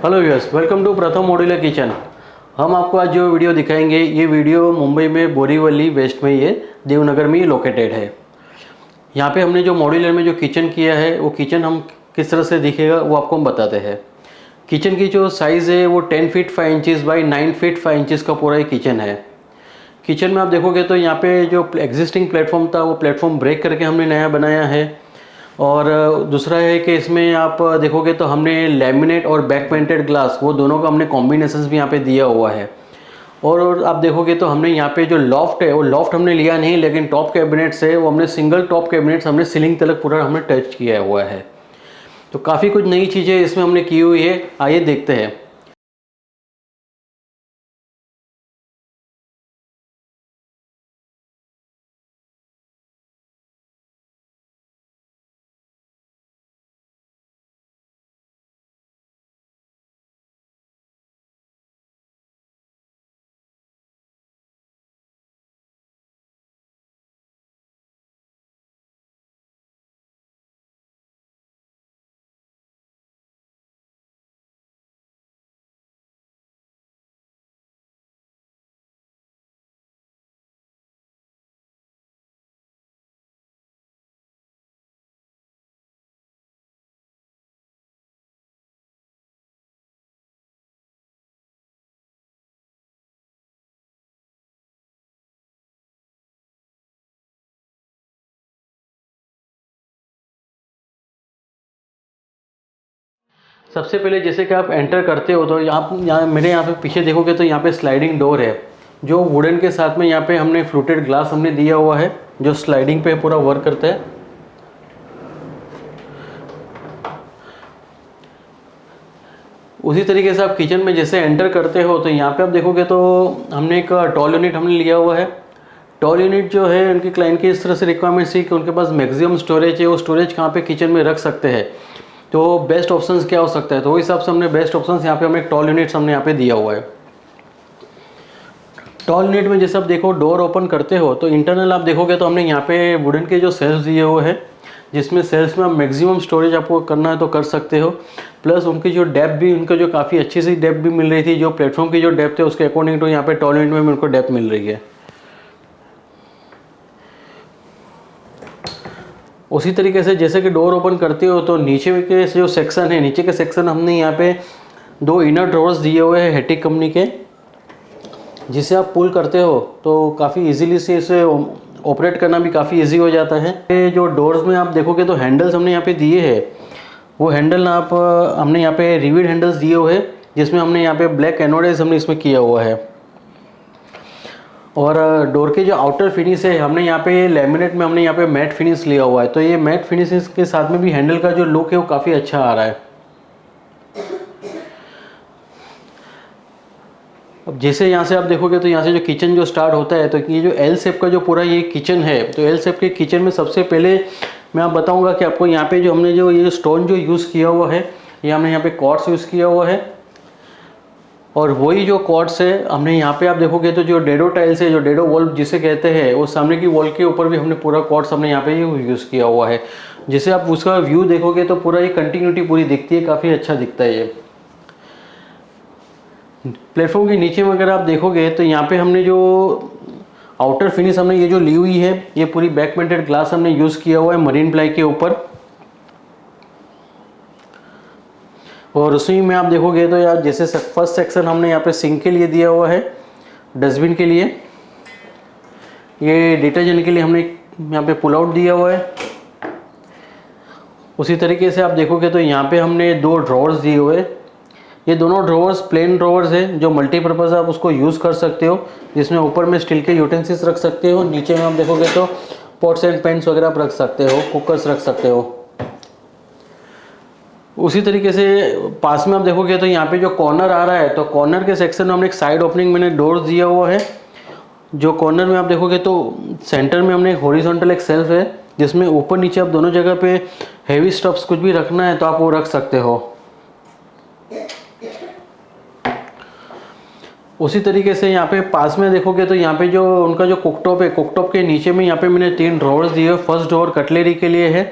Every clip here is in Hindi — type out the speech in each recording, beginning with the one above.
हेलो व्यूअर्स, वेलकम टू प्रथम मॉड्यूलर किचन। हम आपको आज जो वीडियो दिखाएंगे, ये वीडियो मुंबई में बोरीवली वेस्ट में ये देवनगर में लोकेटेड है। यहाँ पे हमने जो मॉड्यूलर में जो किचन किया है, वो किचन हम किस तरह से दिखेगा वो आपको हम बताते हैं। किचन की जो साइज़ है वो 10 feet 5 inches by 9 feet 5 inches का पूरा ये किचन है। किचन में आप देखोगे तो यहाँ पे जो एग्जिस्टिंग प्लेटफॉर्म था वो प्लेटफॉर्म ब्रेक करके हमने नया बनाया है। और दूसरा है कि इसमें आप देखोगे तो हमने लैमिनेट और बैक पेंटेड ग्लास, वो दोनों का हमने कॉम्बिनेशंस भी यहाँ पे दिया हुआ है। और आप देखोगे तो हमने यहाँ पे जो लॉफ्ट है, वो लॉफ्ट हमने लिया नहीं, लेकिन टॉप कैबिनेट्स है वो हमने सिंगल टॉप कैबिनेट्स हमने सीलिंग तक पूरा हमने टच किया हुआ है। तो काफ़ी कुछ नई चीज़ें इसमें हमने की हुई है, आइए देखते हैं। सबसे पहले जैसे कि आप एंटर करते हो तो आप यहाँ मेरे यहाँ पे पीछे देखोगे तो यहाँ पे स्लाइडिंग डोर है, जो वुडन के साथ में यहाँ पे हमने फ्लूटेड ग्लास हमने दिया हुआ है, जो स्लाइडिंग पे पूरा वर्क करता है। उसी तरीके से आप किचन में जैसे एंटर करते हो तो यहाँ पे आप देखोगे तो हमने एक टॉल यूनिट हमने लिया हुआ है। टॉल यूनिट जो है उनके क्लाइंट की इस तरह से रिक्वायरमेंट्स थी कि उनके पास मैक्सिमम स्टोरेज है, वो स्टोरेज कहाँ पे किचन में रख सकते हैं, तो बेस्ट ऑप्शंस क्या हो सकता है, तो वो हिसाब से हमने बेस्ट ऑप्शंस यहाँ पे हमने टॉल यूनिट्स हमने यहाँ पे दिया हुआ है। टॉल यूनिट में जैसे आप देखो डोर ओपन करते हो तो इंटरनल आप देखोगे तो हमने यहाँ पे वुडन के जो सेल्स दिए हुए हैं, जिसमें सेल्स में आप मैक्सिमम स्टोरेज आपको करना है तो कर सकते हो। प्लस उनकी जो डेप्थ भी, उनको जो काफ़ी अच्छी सी डेप्थ भी मिल रही थी, जो प्लेटफॉर्म की जो डेप्थ है उसके अकॉर्डिंग तो यहाँ पे टॉल यूनिट में उनको डेप्थ मिल रही है। उसी तरीके से जैसे कि डोर ओपन करते हो तो नीचे के जो सेक्शन है, नीचे के सेक्शन हमने यहाँ पे दो इनर ड्रॉर्स दिए हुए हैं हेटिक कंपनी के, जिसे आप पुल करते हो तो काफ़ी इजीली से इसे ऑपरेट करना भी काफ़ी इजी हो जाता है। ये जो डोर्स में आप देखोगे तो हैंडल्स हमने यहाँ पे दिए हैं, वो हैंडल हमने यहाँ पे रिवीड हैंडल्स दिए हुए हैं, जिसमें हमने यहाँ पे ब्लैक एनोडाइज हमने इसमें किया हुआ है। और डोर के जो आउटर फिनिश है हमने यहाँ पे लैमिनेट में हमने यहाँ पे मैट फिनिश लिया हुआ है, तो ये मैट फिनिश के साथ में भी हैंडल का जो लुक है वो काफ़ी अच्छा आ रहा है। अब जैसे यहाँ से आप देखोगे तो यहाँ से जो किचन जो स्टार्ट होता है, तो ये जो एल शेप का जो पूरा ये किचन है, तो एल शेप के किचन में सबसे पहले मैं आप बताऊँगा कि आपको यहाँ पे जो हमने जो ये स्टोन जो यूज़ किया हुआ है, ये हमने यहाँ पे क्वार्ट्स यूज़ किया हुआ है। और वही जो क्वार्ट्स है हमने यहाँ पे आप देखोगे तो जो डेडो टाइल्स है, जो डेडो वॉल जिसे कहते हैं, वो सामने की वॉल के ऊपर भी हमने पूरा क्वार्ट्स हमने यहाँ पे यूज़ किया हुआ है। जिसे आप उसका व्यू देखोगे तो पूरा ये कंटिन्यूटी पूरी दिखती है, काफ़ी अच्छा दिखता है। ये प्लेटफॉर्म के नीचे में अगर आप देखोगे तो यहाँ पे हमने जो आउटर फिनिश हमने ये जो ली हुई है, ये पूरी बैक पेंटेड ग्लास हमने यूज़ किया हुआ है मरीन प्लाई के ऊपर। और उसी में आप देखोगे तो यार जैसे फर्स्ट सेक्शन हमने यहाँ पे सिंक के लिए दिया हुआ है, डस्टबिन के लिए, ये डिटर्जेंट के लिए हमने यहाँ पे पुल आउट दिया हुआ है। उसी तरीके से आप देखोगे तो यहाँ पे हमने दो ड्रॉवर्स दिए हुए हैं। ये दोनों ड्रॉवर्स प्लेन ड्रॉवर्स है, जो मल्टीपर्पज़ आप उसको यूज़ कर सकते हो, जिसमें ऊपर में स्टील के यूटेंसिल्स रख सकते हो, नीचे में आप देखोगे तो पॉट्स एंड पैन्स वगैरह आप रख सकते हो, कुकर्स रख सकते हो। उसी तरीके से पास में आप देखोगे तो यहाँ पे जो कॉर्नर आ रहा है, तो कॉर्नर के सेक्शन में हमने एक साइड ओपनिंग मैंने डोर दिया हुआ है। जो कॉर्नर में आप देखोगे तो सेंटर में हमने एक हॉरिजॉन्टल एक सेल्फ है, जिसमें ऊपर नीचे आप दोनों जगह पे हैवी स्टफ्स कुछ भी रखना है तो आप वो रख सकते हो। उसी तरीके से यहाँ पे पास में देखोगे तो यहाँ पे जो उनका जो कुकटॉप है, कुकटॉप के नीचे में यहाँ पे मैंने 3 ड्रॉवर्स दिए हुए। फर्स्ट ड्रॉवर कटलरी के लिए है,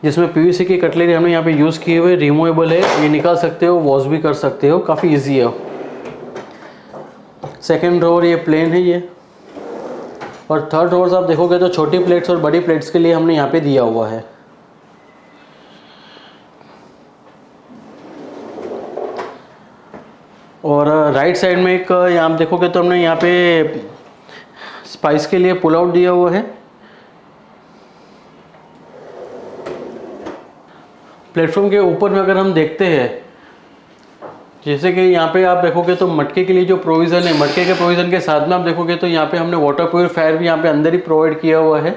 जिसमें पीवीसी की कटलरी हमने यहाँ पे यूज़ किए हुए, रिमूवेबल है, ये निकाल सकते हो, वॉश भी कर सकते हो, काफ़ी इजी है। सेकंड ड्रॉवर ये प्लेन है ये, और थर्ड ड्रॉवर्स आप देखोगे तो छोटी प्लेट्स और बड़ी प्लेट्स के लिए हमने यहाँ पे दिया हुआ है। और राइट साइड में एक यहाँ आप देखोगे तो हमने यहाँ पे स्पाइस के लिए पुल आउट दिया हुआ है। प्लेटफॉर्म के ऊपर में अगर हम देखते हैं, जैसे कि यहाँ पे आप देखोगे तो मटके के लिए जो प्रोविज़न है, मटके के प्रोविज़न के साथ में आप देखोगे तो यहाँ पे हमने वाटर प्यूरिफायर भी यहाँ पे अंदर ही प्रोवाइड किया हुआ है।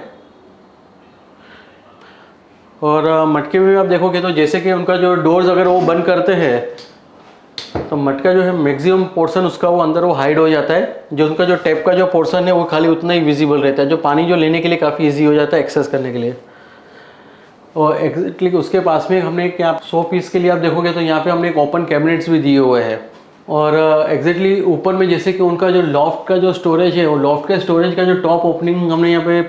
और मटके में भी आप देखोगे तो जैसे कि उनका जो डोर्स अगर वो बंद करते हैं तो मटका जो है मैक्सिमम पोर्शन उसका वो अंदर वो हाइड हो जाता है। जो उनका जो टैप का जो पोर्शन है वो खाली उतना ही विजिबल रहता है, जो पानी जो लेने के लिए काफ़ी ईजी हो जाता है एक्सेस करने के लिए। और एग्जैक्टली उसके पास में हमने एक यहाँ 100 पीस के लिए आप देखोगे तो यहाँ पे हमने एक ओपन कैबिनेट्स भी दिए हुए हैं। और एग्जैक्टली ऊपर में जैसे कि उनका जो लॉफ्ट का जो स्टोरेज है, वो लॉफ्ट के स्टोरेज का जो टॉप ओपनिंग हमने यहाँ पे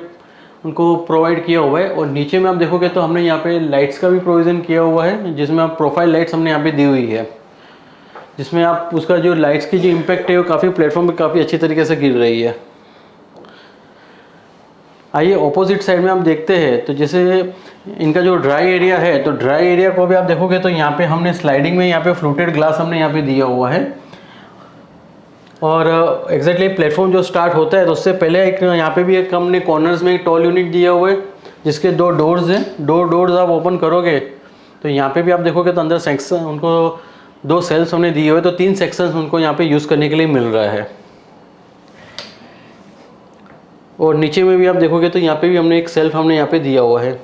उनको प्रोवाइड किया हुआ है। और नीचे में आप देखोगे तो हमने यहाँ पे लाइट्स का भी प्रोविज़न किया हुआ है, जिसमें आप प्रोफाइल लाइट्स हमने यहाँ पे दी हुई है, जिसमें आप उसका जो लाइट्स की जो इम्पैक्ट है वो काफ़ी प्लेटफॉर्म पे काफ़ी अच्छी तरीके से गिर रही है। आइए ऑपोजिट साइड में आप देखते हैं तो जैसे इनका जो ड्राई एरिया है, तो ड्राई एरिया को भी आप देखोगे तो यहाँ पे हमने स्लाइडिंग में यहाँ पे फ्लूटेड ग्लास हमने यहाँ पे दिया हुआ है। और एग्जैक्टली प्लेटफॉर्म जो स्टार्ट होता है तो उससे पहले एक यहाँ पे भी एक हमने कॉर्नर्स में एक टॉल यूनिट दिया हुआ है, जिसके 2 डोर्स हैं। 2 डोर्स आप ओपन करोगे तो यहाँ पे भी आप देखोगे तो अंदर सेक्शन उनको 2 सेल्स हमने दिए हुए, तो 3 सेक्शंस उनको यहाँ पे यूज़ करने के लिए मिल रहा है। और नीचे में भी आप देखोगे तो यहाँ पे भी हमने एक सेल्फ हमने यहाँ पे दिया हुआ है।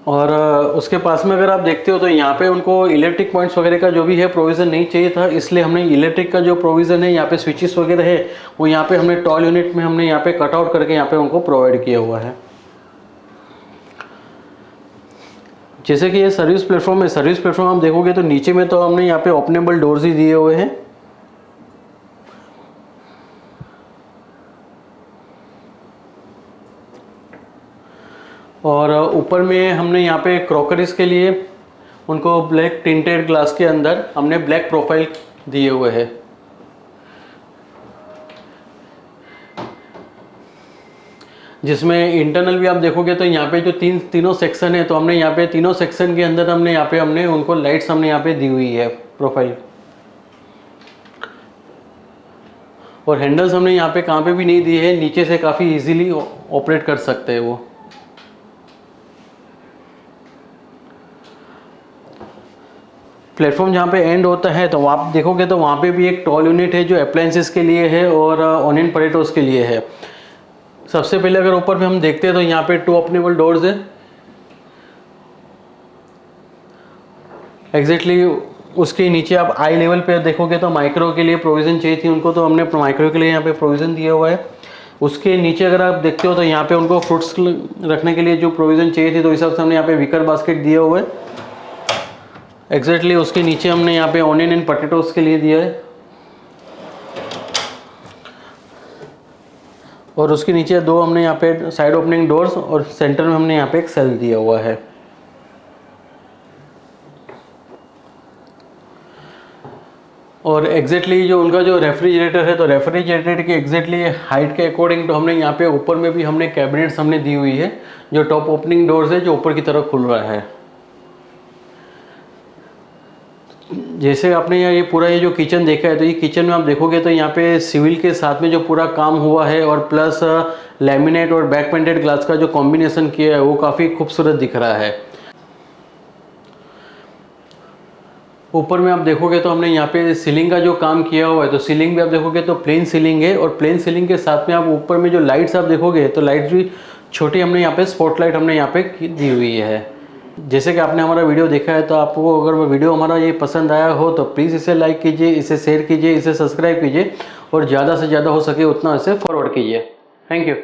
और उसके पास में अगर आप देखते हो तो यहाँ पे उनको इलेक्ट्रिक पॉइंट्स वगैरह का जो भी है प्रोविज़न नहीं चाहिए था, इसलिए हमने इलेक्ट्रिक का जो प्रोविज़न है यहाँ पे स्विचेस वगैरह है वो यहाँ पे हमने टॉल यूनिट में हमने यहाँ पे कट आउट करके यहाँ पे उनको प्रोवाइड किया हुआ है। जैसे कि ये सर्विस प्लेटफॉर्म है, सर्विस प्लेटफॉर्म आप देखोगे तो नीचे में तो हमने यहाँ पे ओपनेबल डोर्स ही दिए हुए हैं। और ऊपर में हमने यहाँ पे क्रॉकरीज के लिए उनको ब्लैक टिंटेड ग्लास के अंदर हमने ब्लैक प्रोफाइल दिए हुए हैं। जिसमें इंटरनल भी आप देखोगे तो यहाँ पे जो तीनों सेक्शन है, तो हमने यहाँ पे तीनों सेक्शन के अंदर हमने उनको लाइट्स हमने यहाँ पे दी हुई है प्रोफाइल। और हैंडल्स हमने यहाँ पे कहाँ पे भी नहीं दिए हैं, नीचे से काफ़ी इजीली ऑपरेट कर सकते हैं वो। प्लेटफॉर्म जहाँ पे एंड होता है तो आप देखोगे तो वहाँ पे भी एक टॉल यूनिट है जो अप्लायंसेस के लिए है और ऑनियन पोटैटोस के लिए है। सबसे पहले अगर ऊपर में हम देखते हैं तो यहाँ पे 2 ओपनेबल डोर्स है। एग्जैक्टली उसके नीचे आप आई लेवल पे देखोगे तो माइक्रो के लिए प्रोविज़न चाहिए थी उनको, तो हमने माइक्रो के लिए यहाँ पे प्रोविज़न दिया हुआ है। उसके नीचे अगर आप देखते हो तो यहाँ पे उनको फ्रूट्स रखने के लिए जो प्रोविज़न चाहिए थी, तो इस हिसाब से हमने यहाँ पे विकर बास्केट दिया हुआ है। एग्जैक्टली उसके नीचे हमने यहाँ पे ऑनियन एंड पोटैटोस के लिए दिया है। और उसके नीचे 2 हमने यहाँ पे साइड ओपनिंग डोर्स और सेंटर में हमने यहाँ पे एक सेल दिया हुआ है। और एग्जैक्टली जो उनका जो रेफ्रिजरेटर है, तो रेफ्रिजरेटर की एग्जैक्टली हाइट के अकॉर्डिंग तो हमने यहाँ पे ऊपर में भी हमने कैबिनेट्स हमने दी हुई है, जो टॉप ओपनिंग डोर्स है जो ऊपर की तरफ खुल रहा है। जैसे आपने ये पूरा ये जो किचन देखा है, तो ये किचन में आप देखोगे तो यहाँ पे सिविल के साथ में जो पूरा काम हुआ है और प्लस लैमिनेट और बैक पेंटेड ग्लास का जो कॉम्बिनेशन किया है वो काफ़ी खूबसूरत दिख रहा है। ऊपर में आप देखोगे तो हमने यहाँ पे सीलिंग का जो काम किया हुआ है, तो सीलिंग भी आप देखोगे तो प्लेन सीलिंग है। और प्लेन सीलिंग के साथ में आप ऊपर में जो लाइट्स आप देखोगे तो लाइट्स भी छोटी हमने यहाँ पे स्पॉटलाइट हमने यहाँ पे दी हुई है। जैसे कि आपने हमारा वीडियो देखा है, तो आपको अगर वो वीडियो हमारा ये पसंद आया हो तो प्लीज़ इसे लाइक कीजिए, इसे शेयर कीजिए, इसे सब्सक्राइब कीजिए और ज़्यादा से ज़्यादा हो सके उतना इसे फॉरवर्ड कीजिए। Thank you.